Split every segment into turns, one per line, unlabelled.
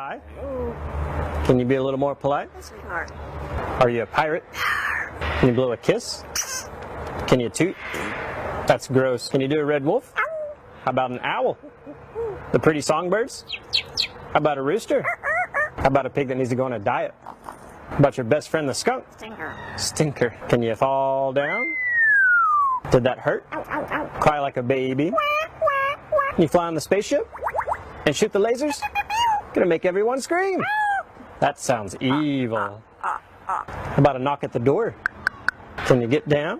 Hi. Can you be a little more polite?
Sweetheart.
Are you a pirate? Can you blow a kiss? Can you toot? That's gross. Can you do a red wolf? How about an owl? The pretty songbirds? How about a rooster? How about a pig that needs to go on a diet? How about your best friend the skunk?
Stinker.
Stinker. Can you fall down? Did that hurt?
Ow, ow, ow.
Cry like a baby? Can you fly on the spaceship? And shoot the lasers? Gonna make everyone scream. That sounds evil. How about a knock at the door? Can you get down?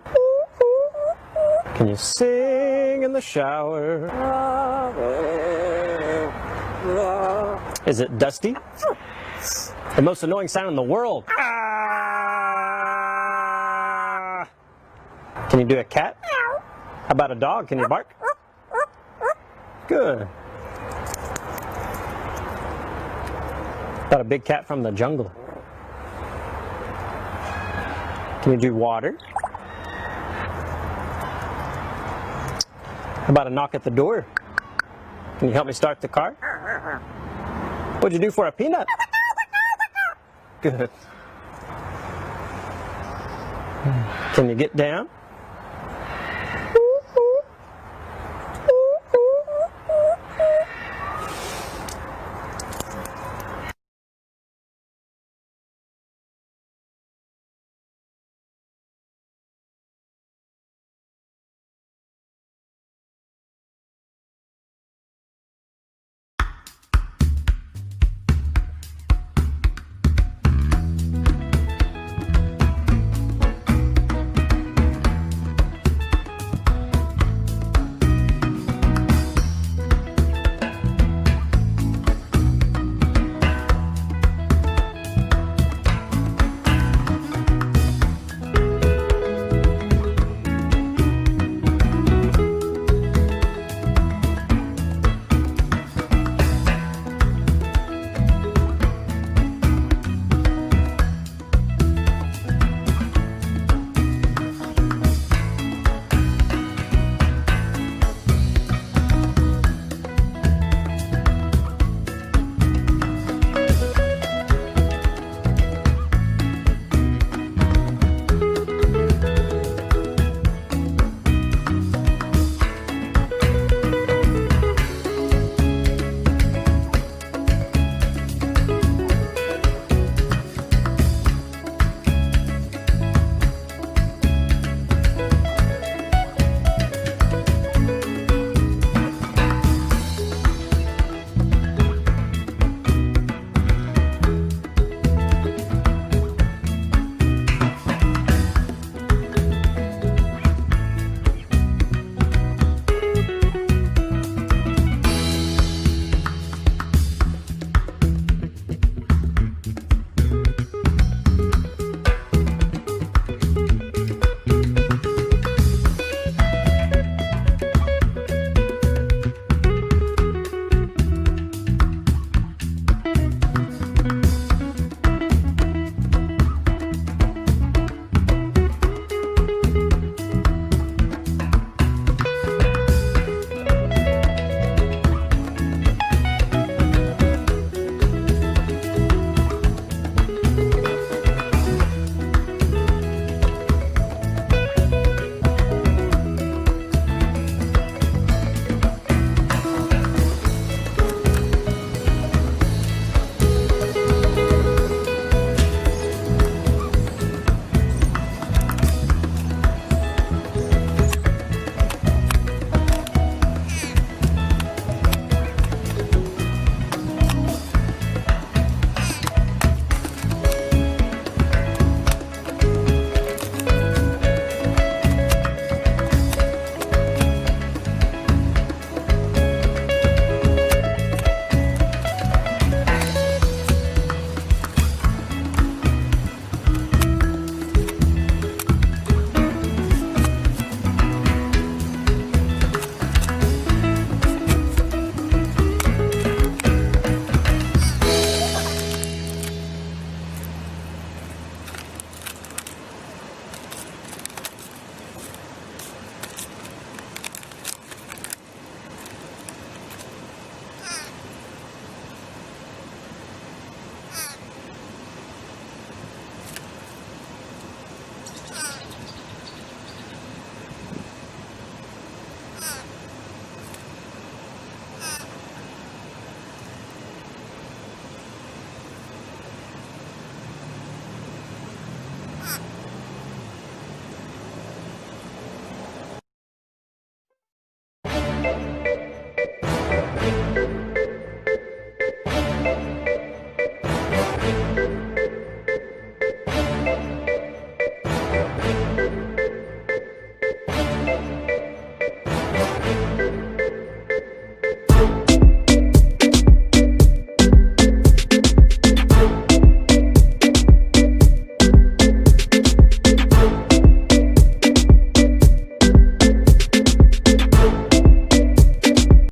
Can you sing in the shower? Is it dusty? The most annoying sound in the world. Ah! Can you do a cat? How about a dog? Can you bark? Good. About a big cat from the jungle. Can you do water? How about a knock at the door? Can you help me start the car? What'd you do for a peanut? Good. Can you get down?